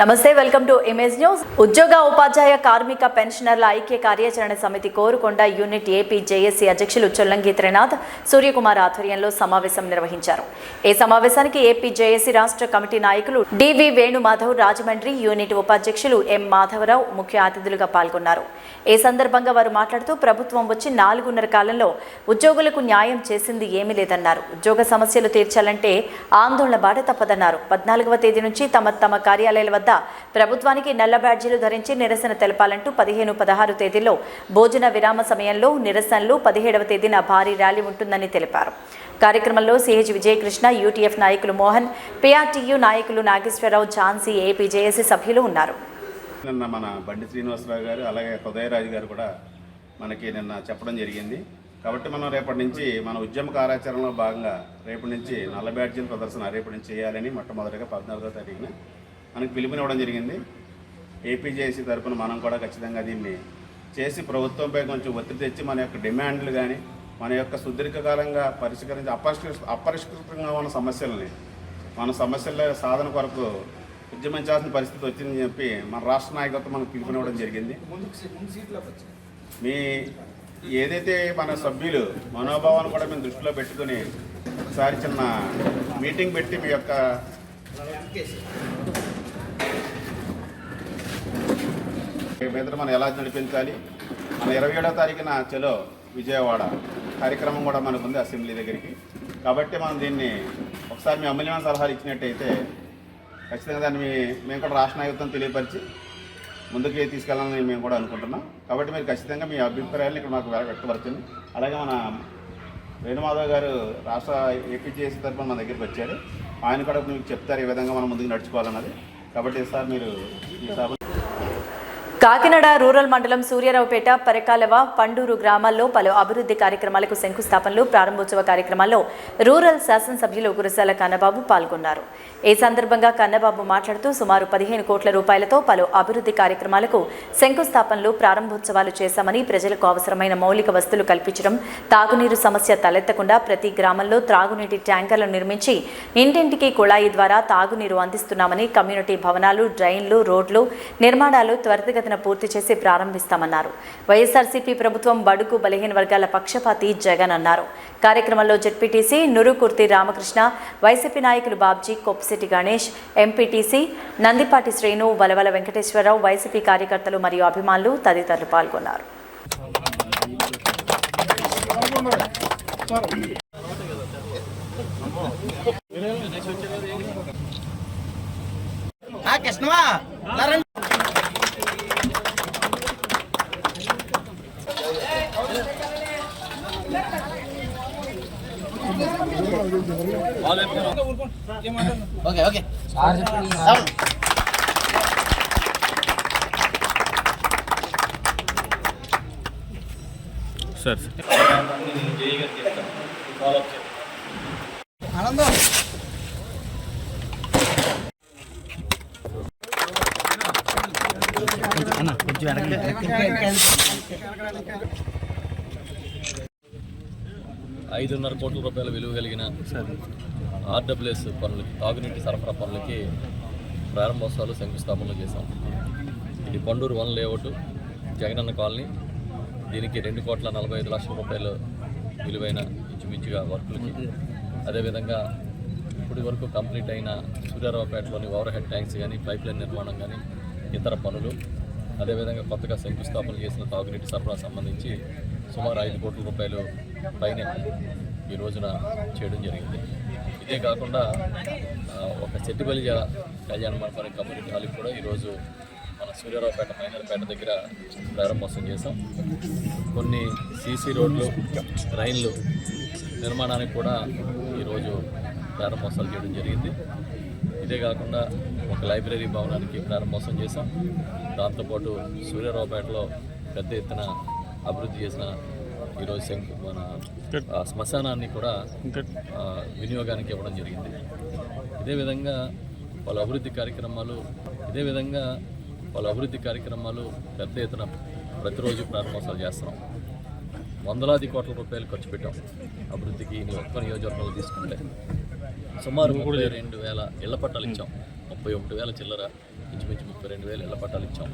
నమస్తే, welcome to image news. ఉద్యోగ ఉపాధ్యాయ కార్మిక పెన్షనర్ల ఐక్య కార్యాచరణ సమితి కోరుకొండ యూనిట్ ఏపీ జేఏసీ అధ్యక్షులు చొల్లంగి త్రినాథ్ సూర్యకుమార్ ఆధ్వర్యంలో సమావేశం నిర్వహించారు. ఈ సమావేశానికి ఏపీ జేఏసీ రాష్ట్ర కమిటీ నాయకులు డివి వేణుమాధవ్, రాజమండ్రి యూనిట్ ఉపాధ్యక్షులు ఎం మాధవరావు ముఖ్య అతిథులుగా పాల్గొన్నారు. ఈ సందర్భంగా వారు మాట్లాడుతూ ప్రభుత్వం వచ్చి 4.5 కాలంలో ఉద్యోగులకు న్యాయం చేసింది ఏమీ లేదన్నారు. ఉద్యోగ సమస్యలు తీర్చాలంటే ఆందోళన బాట తప్పదన్నారు. 14వ తేదీ నుంచి తమ కార్యాలయాల వద్ద ప్రభుత్వానికి నల్ల బ్యాడ్జీలు ధరించి నిరసన తెలపాలంటూ 15, 16 తేదీల్లో భోజన విరామ సమయంలో నిరసనలు, 17వ తేదీన భారీ ర్యాలీ ఉంటుందని తెలిపారు. కార్యక్రమంలో సిహెచ్ విజయకృష్ణ, యూటీఎఫ్ నాయకులు మోహన్, పిఆర్టీయూ నాయకులు నాగేశ్వరరావు, ఝాన్సీ, ఏపీ జేఏసీ సభ్యులు ఉన్నారు. నిన్న మన బండి శ్రీనివాసరావు గారు అలాగే హృదయరాజు గారు కూడా మనకి నిన్న చెప్పడం జరిగింది. కాబట్టి మనం రేపటి నుంచి మన ఉద్యమ కార్యాచరణలో భాగంగా రేపటి నుంచి నల్ల బ్యాడ్జీల ప్రదర్శన రేపటి నుంచి చేయాలని మొట్టమొదటిగా 14వ తారీఖున మనకు పిలుపునివ్వడం జరిగింది. ఏపీ జేఏసీ తరఫున మనం కూడా ఖచ్చితంగా దీన్ని చేసి ప్రభుత్వంపై కొంచెం ఒత్తిడి తెచ్చి మన యొక్క డిమాండ్లు కానీ మన యొక్క సుదీర్ఘకాలంగా పరిష్కరించి అపరిష్కృతంగా ఉన్న సమస్యలని మన సమస్యల సాధన కొరకు ఉద్యమించాల్సిన పరిస్థితి వచ్చిందని చెప్పి మన రాష్ట్ర నాయకత్వం మనకు పిలుపునివ్వడం జరిగింది. మీ ఏదైతే మన సభ్యులు మనోభావాన్ని కూడా మేము దృష్టిలో పెట్టుకుని ఒకసారి చిన్న మీటింగ్ పెట్టి మీ యొక్క మీద మనం ఎలా నడిపించాలి, మన 27వ తారీఖున చలో విజయవాడ కార్యక్రమం కూడా మనకు ఉంది అసెంబ్లీ దగ్గరికి. కాబట్టి మనం దీన్ని ఒకసారి మీ అమూల్యమైన సలహాలు ఇచ్చినట్టయితే ఖచ్చితంగా దాన్ని మేము కూడా రాష్ట్ర నాయకత్వం తెలియపరిచి ముందుకు తీసుకెళ్ళాలని మేము కూడా అనుకుంటున్నాం. కాబట్టి మీరు ఖచ్చితంగా మీ అభిప్రాయాలను ఇక్కడ మాకు వ్యక్తపరచండి. అలాగే మన వేణుమాధవ్ గారు రాష్ట్ర ఏపీ జేఏసీ తరఫున మన దగ్గరికి వచ్చారు. ఆయన కూడా మీకు చెప్తారు ఏ విధంగా మనం ముందుకు నడుచుకోవాలన్నది. కాబట్టి సార్ మీరు ఈ సభ కాకినాడ రూరల్ మండలం సూర్యారావుపేట, పరకాలవ, పండూరు గ్రామాల్లో పలు అభివృద్ధి కార్యక్రమాలకు శంకుస్థాపనలు, ప్రారంభోత్సవ కార్యక్రమాల్లో రూరల్ శాసనసభ్యులు గురజాల కన్నబాబు పాల్గొన్నారు. ఈ సందర్భంగా కన్నబాబు మాట్లాడుతూ సుమారు 15 కోట్ల రూపాయలతో పలు అభివృద్ధి కార్యక్రమాలకు శంకుస్థాపనలు, ప్రారంభోత్సవాలు చేశామని, ప్రజలకు అవసరమైన మౌలిక వస్తువులు కల్పించడం, తాగునీరు సమస్య తలెత్తకుండా ప్రతి గ్రామంలో త్రాగునీటి ట్యాంకర్లు నిర్మించి ఇంటింటికి కుళాయి ద్వారా తాగునీరు అందిస్తున్నామని, కమ్యూనిటీ భవనాలు, డ్రైన్లు, రోడ్లు నిర్మాణాలు త్వరితగతిన పూర్తి చేసి ప్రారంభిస్తామన్నారు. వైఎస్ఆర్సీపీ ప్రభుత్వం బడుగు బలహీన వర్గాల పక్షపాతి జగన్ అన్నారు. కార్యక్రమంలో జెడ్పీటీసీ నురుకుర్తి రామకృష్ణ, వైసీపీ నాయకులు బాబ్జీ, కొప్పిశెట్టి గణేష్, ఎంపీటీసీ నందిపాటి శ్రీను, వలవల వెంకటేశ్వరరావు, వైసీపీ కార్యకర్తలు మరియు అభిమానులు తదితరులు పాల్గొన్నారు. ఓకే సార్ ఆనందం 5.5 కోట్ల రూపాయల విలువ కలిగిన ఆర్డబ్ల్యూఎస్ పనులకి, తాగునీటి సరఫరా పనులకి ప్రారంభోత్సవాలు, శంకుస్థాపనలు చేశాం. ఇది పండూరు 1 లేఅవుట్, జగనన్న కాలనీ. దీనికి 2,45,00,000 రూపాయలు విలువైన ఇంచుమించుగా వర్కులకి, అదేవిధంగా ఇప్పటి వరకు కంప్లీట్ అయిన సూర్యారావుపేటలోని ఓవర్ హెడ్ ట్యాంక్స్ కానీ, పైప్ లైన్ నిర్మాణం కానీ, ఇతర పనులు, అదేవిధంగా కొత్తగా శంకుస్థాపన చేసిన తాగునీటి సరఫరా సంబంధించి సుమారు 5 కోట్ల రూపాయలు పైన ఈ రోజున చేయడం జరిగింది. ఇదే కాకుండా ఒక చెట్టిపల్లి కళ్యాణ మండపం కమ్యూనిటీ హాల్కి కూడా ఈరోజు మన సూర్యారావుపేట మైనర్పేట దగ్గర ప్రారంభోత్సవం చేసాం. కొన్ని సీసీ రోడ్లు, రైళ్లు నిర్మాణానికి కూడా ఈరోజు ప్రారంభోత్సవాలు చేయడం జరిగింది. ఇదే కాకుండా ఒక లైబ్రరీ భవనానికి ప్రారంభోత్సవం చేసాం. దాంతోపాటు సూర్యారావుపేటలో పెద్ద ఎత్తున అభివృద్ధి చేసిన ఈరోజు మన శ్మశానాన్ని కూడా వినియోగానికి ఇవ్వడం జరిగింది. ఇదే విధంగా వాళ్ళ అభివృద్ధి కార్యక్రమాలు పెద్ద ఎత్తున ప్రతిరోజు ప్రారంభోత్సవాలు చేస్తున్నాం. వందలాది కోట్ల రూపాయలు ఖర్చు పెట్టాం అభివృద్ధికి. ఒక్క నియోజకవర్గంలో తీసుకుంటే సుమారు 32,000 ఇళ్ల పట్టాలు ఇచ్చాం. 31,000 చిల్లర ఇంచుమించు 32,000 ఇళ్ల పట్టాలు ఇచ్చాం.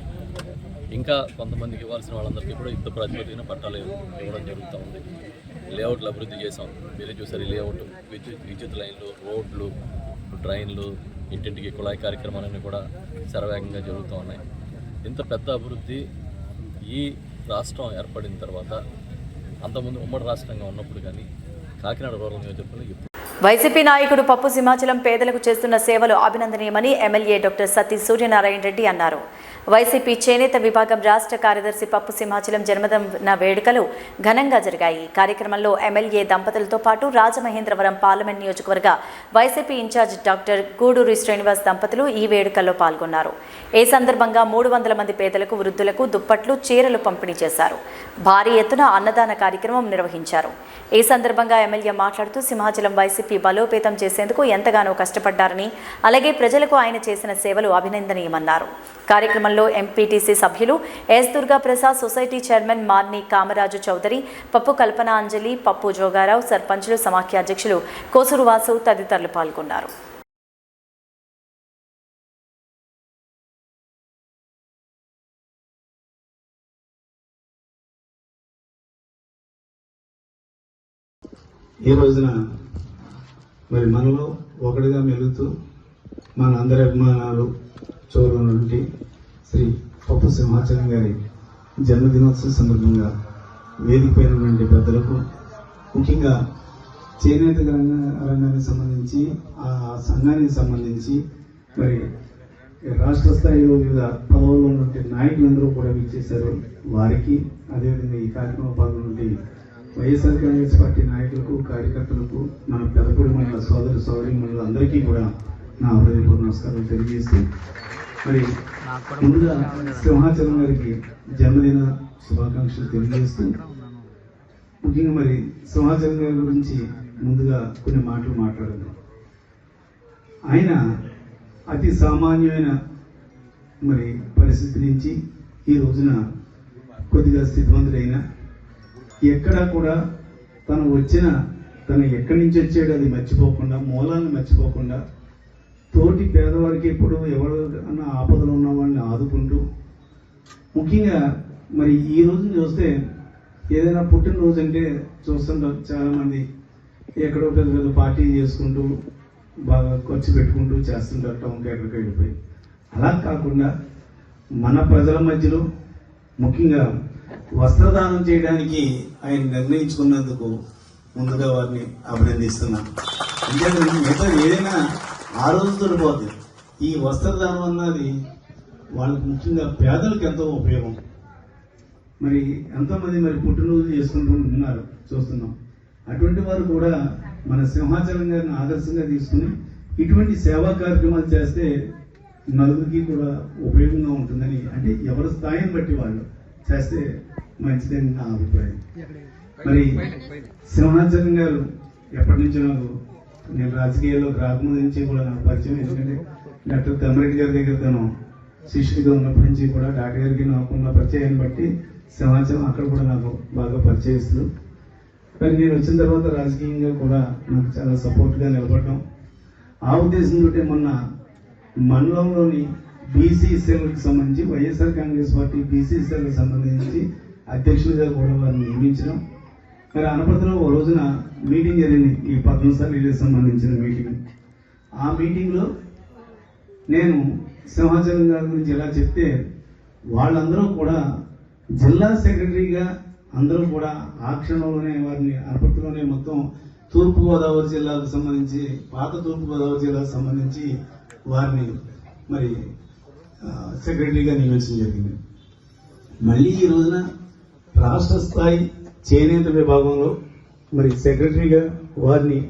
ఇంకా కొంతమందికి ఇవ్వాల్సిన వాళ్ళందరికీ కూడా యుద్ధ ప్రాతిపదికన పట్టాలు ఇవ్వడం జరుగుతూ ఉంది. లేఅవుట్లు అభివృద్ధి చేసాం. మీరే చూసారు, ఈ లేఅవుట్ విద్యుత్ లైన్లు, రోడ్లు, డ్రైన్లు, ఇంటింటికి కుళాయి కార్యక్రమాలన్నీ కూడా శరవేగంగా జరుగుతూ ఉన్నాయి. ఇంత పెద్ద అభివృద్ధి ఈ రాష్ట్రం ఏర్పడిన తర్వాత అంతకుముందు ఉమ్మడి రాష్ట్రంగా ఉన్నప్పుడు కానీ కాకినాడ రూరల్ నియోజకవర్గంలో వైసీపీ నాయకుడు పప్పు సింహాచలం పేదలకు చేస్తున్న సేవలు అభినందనీయమని ఎమ్మెల్యే డాక్టర్ సతీ సూర్యనారాయణ రెడ్డి అన్నారు. వైసీపీ చేనేత విభాగం రాష్ట్ర కార్యదర్శి పప్పు సింహాచలం జన్మదిన వేడుకలు ఘనంగా జరిగాయి. కార్యక్రమంలో ఎమ్మెల్యే దంపతులతో పాటు రాజమహేంద్రవరం పార్లమెంట్ నియోజకవర్గ YCP incharge doctor Guduri Srinivas దంపతులు ఈ వేడుకల్లో పాల్గొన్నారు. ఈ సందర్భంగా 300 మంది పేదలకు, వృద్ధులకు దుప్పట్లు, చీరలు పంపిణీ చేశారు. భారీ ఎత్తున అన్నదాన కార్యక్రమం నిర్వహించారు. ఈ సందర్భంగా ఎమ్మెల్యే మాట్లాడుతూ సింహాచలం వైసీపీ బలోపేతం చేసేందుకు ఎంతగానో కష్టపడ్డారని, అలాగే ప్రజలకు ఆయన చేసిన సేవలు అభినందనీయమన్నారు. కార్యక్రమంలో ఎంపీటీసీ సభ్యులు S Durga Prasad, society chairman Marni Kamaraju Chowdary, Pappu Kalpana అంజలి, పప్పు జోగారావు, సర్పంచులు, సమాఖ్య అధ్యక్షులు కోసూరు వాసు తదితరులు పాల్గొన్నారు. ఈ రోజున మరి మనలో ఒకటిగా మెలుగుతూ మన అందరి అభిమానాలు చూడనుంటి శ్రీ పప్పు సింహాచలం గారి జన్మదినోత్సవ సందర్భంగా వేదిక పైనటువంటి పెద్దలకు, ముఖ్యంగా చేనేత రంగానికి సంబంధించి ఆ సంఘానికి సంబంధించి మరి రాష్ట్ర స్థాయిలో వివిధ పదవుల్లో ఉన్నటువంటి నాయకులందరూ కూడా విచ్చేశారు. వారికి అదేవిధంగా ఈ కార్యక్రమం పాల్గొన్నటువంటి వైఎస్ఆర్ కాంగ్రెస్ పార్టీ నాయకులకు, కార్యకర్తలకు, మన పెద్దపూడి మండల సోదరు సోదరీమణులు అందరికీ కూడా నా హృదయపూర్వక నమస్కారాలు తెలియజేస్తూ, మరి ముందుగా సింహాచలం గారికి జన్మదిన శుభాకాంక్షలు తెలియజేస్తూ, ముఖ్యంగా మరి సింహాచలం గారి గురించి ముందుగా కొన్ని మాటలు మాట్లాడారు. ఆయన అతి సామాన్యమైన మరి పరిస్థితి నుంచి ఈ రోజున కొద్దిగా స్థితివంతుడైన, ఎక్కడా కూడా తను ఎక్కడి నుంచి వచ్చాడో అది మర్చిపోకుండా, మూలాన్ని మర్చిపోకుండా, తోటి పేదవారికి ఎప్పుడు ఎవరు అన్న ఆపదలు ఉన్న వాళ్ళని ఆదుకుంటూ, ముఖ్యంగా మరి ఈ రోజున చూస్తే ఏదైనా పుట్టినరోజు అంటే చూస్తుంటారు చాలామంది ఎక్కడో పెద్ద పెద్ద పార్టీలు చేసుకుంటూ బాగా ఖర్చు పెట్టుకుంటూ చేస్తుంటారు టౌన్కి ఎక్కడికి వెళ్ళిపోయి. అలా కాకుండా మన ప్రజల మధ్యలో ముఖ్యంగా వస్త్రదానం చేయడానికి ఆయన నిర్ణయించుకున్నందుకు ముందుగా వారిని అభినందిస్తున్నాను. ఎందుకంటే మిగతా ఏదైనా ఆ రోజుతో పోతుంది, ఈ వస్త్రదానం అన్నది వాళ్ళకి ముఖ్యంగా పేదలకు ఎంతో ఉపయోగం. మరి ఎంతోమంది మరి పుట్టినరోజు చేసుకుంటూ ఉన్నారు, చూస్తున్నాం. అటువంటి వారు కూడా మన సింహాచలం గారిని ఆదర్శంగా తీసుకుని ఇటువంటి సేవా కార్యక్రమాలు చేస్తే నలుగురికి కూడా ఉపయోగంగా ఉంటుందని, అంటే ఎవరి స్థాయిని బట్టి వాళ్ళు చేస్తే మంచిదని నా అభిప్రాయం. మరి సింహాచలం గారు ఎప్పటి నుంచో నేను రాజకీయాల్లోకి రాకముందు నుంచి కూడా నాకు పరిచయం. ఎందుకంటే డాక్టర్ తమ్మిరెడ్డి గారి దగ్గర తను శిష్యుడిగా ఉన్నప్పటి నుంచి కూడా డాక్టర్ గారికి నాకున్న పరిచయాన్ని బట్టి సింహాచలం అక్కడ కూడా నాకు బాగా పరిచయిస్తుంది. కానీ నేను వచ్చిన తర్వాత రాజకీయంగా కూడా నాకు చాలా సపోర్ట్గా నిలబడడం, ఆ ఉద్దేశంతో మొన్న మండలంలోని బీసీ సెల్కి సంబంధించి వైఎస్ఆర్ కాంగ్రెస్ పార్టీ బీసీ సెల్కి సంబంధించి అధ్యక్షులుగా కూడా వారిని నియమించడం. మరి అనపర్తిలో ఓ రోజున మీటింగ్ జరిగింది, ఈ పద్మశాలికి సంబంధించిన మీటింగ్. ఆ మీటింగ్లో నేను సింహాచలం గారి గురించి ఎలా చెప్తే వాళ్ళందరూ కూడా జిల్లా సెక్రటరీగా అందరూ కూడా ఆ క్షణంలోనే వారిని అనపర్తిలోనే మొత్తం తూర్పుగోదావరి జిల్లాకు సంబంధించి, పాత తూర్పుగోదావరి జిల్లాకు సంబంధించి వారిని మరి సెక్రటరీగా నియమించడం జరిగింది. మళ్ళీ ఈ రోజున రాష్ట్ర స్థాయి చేనేత విభాగంలో మరి సెక్రటరీగా వారిని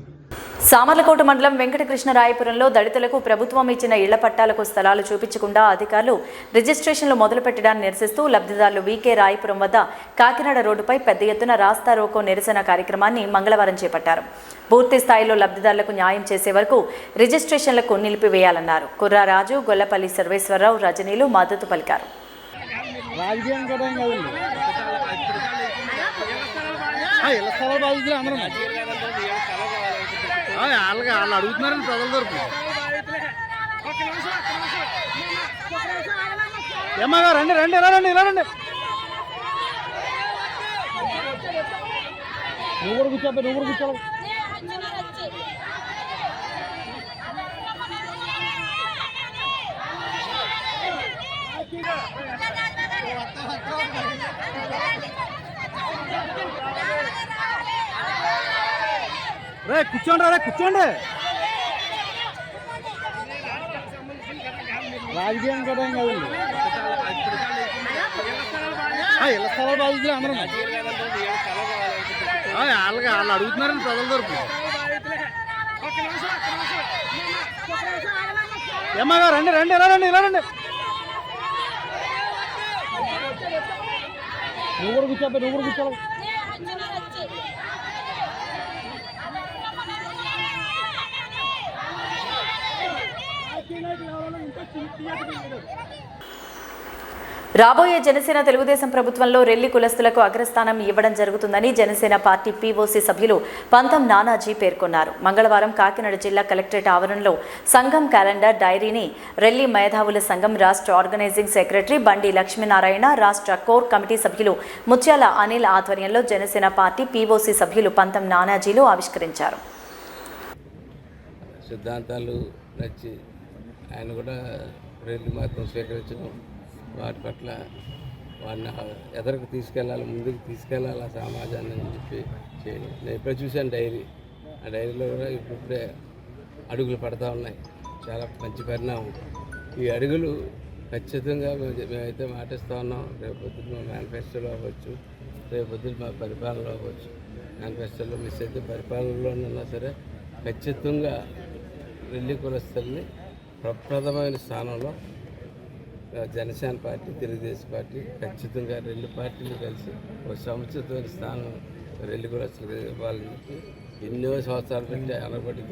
సామర్లకోట మండలం వెంకటకృష్ణరాయపురంలో దళితులకు ప్రభుత్వం ఇచ్చిన ఇళ్ల పట్టాలకు స్థలాలు చూపించకుండా అధికారులు రిజిస్ట్రేషన్లు మొదలుపెట్టడాన్ని నిరసిస్తూ లబ్ధిదారులు వీకే రాయపురం వద్ద కాకినాడ రోడ్డుపై పెద్ద ఎత్తున రాస్తా రోకో నిరసన కార్యక్రమాన్ని మంగళవారం చేపట్టారు. పూర్తి స్థాయిలో లబ్ధిదారులకు న్యాయం చేసే వరకు రిజిస్ట్రేషన్లకు నిలిపివేయాలన్నారు. కుర్రారాజు, గొల్లపల్లి సర్వేశ్వరరావు, రజనీలు మద్దతు పలికారు. వాళ్ళు అడుగుతున్నారని ప్రజల తరపు ఏమ్మగా రండి రండి ఇలా రండి ఇలా రండి. నువ్వు కూడా కూర్చోబే, నువ్వు కూడా కూర్చోవాలి. రే కూర్చోండి, రే కూర్చోండి. రాజకీయం కదా ఏం కాదండి. ఇళ్ళ స్థలాలు బాగుంది అందరం. వాళ్ళకి వాళ్ళు అడుగుతున్నారండి ప్రజల తరపు. ఏమ్మగా రండి రండి ఇలా రండి ఇలా రండి. నువ్వు కూడా కూర్చోబే, నువ్వు కూడా కూర్చోవాలి. రాబోయే జనసేన తెలుగుదేశం ప్రభుత్వంలో రెల్లి కులస్తులకు అగ్రస్థానం ఇవ్వడం జరుగుతుందని జనసేన పార్టీ పీఓసీ సభ్యులు పంతం నానాజీ పేర్కొన్నారు. మంగళవారం కాకినాడ జిల్లా కలెక్టరేట్ ఆవరణలో సంఘం క్యాలెండర్ డైరీని రెల్లి మేధావుల సంఘం రాష్ట్ర ఆర్గనైజింగ్ సెక్రటరీ బండి లక్ష్మీనారాయణ, రాష్ట్ర కోర్ కమిటీ సభ్యులు ముత్యాల అనిల్ ఆధ్వర్యంలో జనసేన పార్టీ పీఓసీ సభ్యులు పంతం నానాజీలు ఆవిష్కరించారు. సిద్ధాంతాలు నచ్చి ఆయన కూడా రెల్లి మతం స్వీకరించడం, వాటి పట్ల వాడిని ఎదరికి తీసుకెళ్ళాలి, ముందుకు తీసుకెళ్ళాలి ఆ సమాజాన్ని అని చెప్పి చేయడం. నేను ఇప్పుడు చూశాను డైరీ. ఆ డైరీలో కూడా ఇప్పుడే అడుగులు పడతా ఉన్నాయి. చాలా మంచి పరిణామం. ఈ అడుగులు ఖచ్చితంగా మేమైతే మాటిస్తూ ఉన్నాం. రేపొద్దున మా మేనిఫెస్టోలో అవ్వచ్చు, రేపొద్దున మా పరిపాలనలో అవ్వచ్చు. మేనిఫెస్టోలో మిస్ అయితే పరిపాలనలోనన్నా సరే ఖచ్చితంగా రెల్లి కులస్తుల్ని ప్రప్రథమైన స్థానంలో జనసేన పార్టీ, తెలుగుదేశం పార్టీ ఖచ్చితంగా రెండు పార్టీలు కలిసి ఒక సముచితమైన స్థానం రెల్లి కులస్తులకు ఇవ్వాలని చెప్పి ఎన్నో సంవత్సరాల నుంచి అనబడి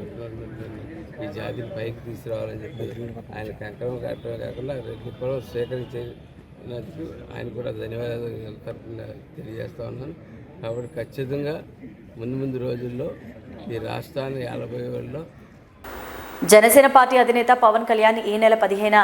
ఈ జాతిని పైకి తీసుకురావాలని చెప్పి ఆయన కంకణం కట్టడమే కాకుండా రెల్లి కులం స్వీకరించేందుకు ఆయన కూడా ధన్యవాదాలు తరఫున తెలియజేస్తూ ఉన్నాను. కాబట్టి ఖచ్చితంగా ముందు రోజుల్లో ఈ రాష్ట్రాన్ని 50 ఏళ్ళలో జనసేన పార్టీ అధినేత పవన్ కళ్యాణ్ ఈ నెల 15న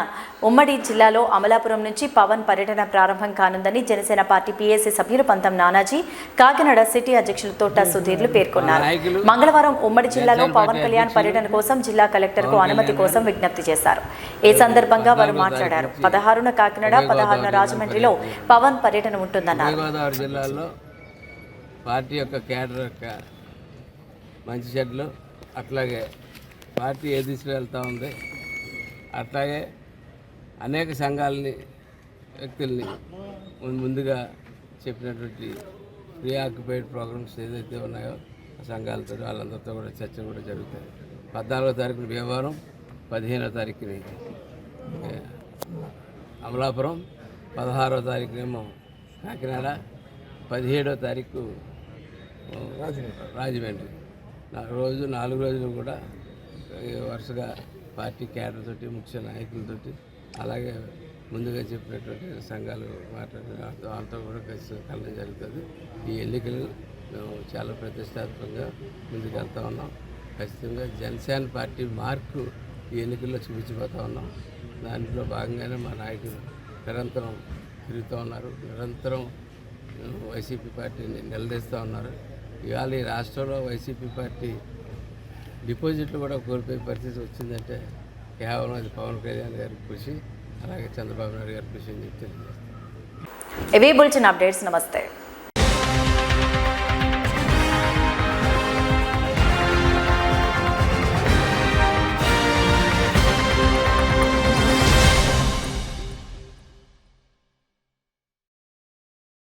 ఉమ్మడి జిల్లాలో అమలాపురం నుంచి పవన్ పర్యటన ప్రారంభం కానుందని జనసేన పార్టీ పీఏసీ సభ్యులు పంతం నానాజీ, కాకినాడ సిటీ అధ్యక్షులు తోట సుధీర్లు పేర్కొన్నారు. మంగళవారం ఉమ్మడి జిల్లాలో పవన్ కళ్యాణ్ పర్యటన కోసం జిల్లా కలెక్టర్కు అనుమతి కోసం విజ్ఞప్తి చేశారు. ఈ సందర్భంగా వారు మాట్లాడారు. 16న కాకినాడ, 16న రాజమండ్రిలో పవన్ పర్యటన ఉంటుందన్నారు. గోదావరి జిల్లాలో పార్టీ యొక్క కేడర్ యొక్క మంచి చెడ్లు, అట్లాగే పార్టీ ఏ దిశలో వెళ్తూ ఉంది, అట్లాగే అనేక సంఘాలని, వ్యక్తుల్ని ముందుగా చెప్పినటువంటి ప్రీ ఆక్యుపైడ్ ప్రోగ్రామ్స్ ఏదైతే ఉన్నాయో ఆ సంఘాలతో వాళ్ళందరితో కూడా చర్చలు కూడా జరుగుతాయి. 14వ తారీఖున భీమవరం, 15వ తారీఖుని అమలాపురం, 16వ తారీఖునేమో కాకినాడ, 17వ తారీఖు రాజమండ్రి. 4 రోజులు కూడా వరుసగా పార్టీ క్యాడర్ తోటి, ముఖ్య నాయకులతోటి, అలాగే ముందుగా చెప్పినటువంటి సంఘాలు వాళ్ళతో కూడా కలిసి కలడం జరుగుతుంది. ఈ ఎన్నికలు మేము చాలా ప్రతిష్టాత్మకంగా ముందుకు వెళ్తూ ఉన్నాం. ఖచ్చితంగా జనసేన పార్టీ మార్కు ఈ ఎన్నికల్లో చూపించిపోతూ ఉన్నాం. దాంట్లో భాగంగానే మా నాయకులు నిరంతరం తిరుగుతూ ఉన్నారు, నిరంతరం వైసీపీ పార్టీని నిలదీస్తూ ఉన్నారు. ఇవాళ ఈ రాష్ట్రంలో వైసీపీ పార్టీ డిపాజిట్లు కూడా కోల్పోయే పరిస్థితి వచ్చిందంటే కేవలం అది పవన్ కళ్యాణ్ గారి కృషి, అలాగే చంద్రబాబు నాయుడు గారి కృషి అని చెప్పి తెలియజేస్తాను. ఇవి బులెటిన్ అప్డేట్స్. నమస్తే.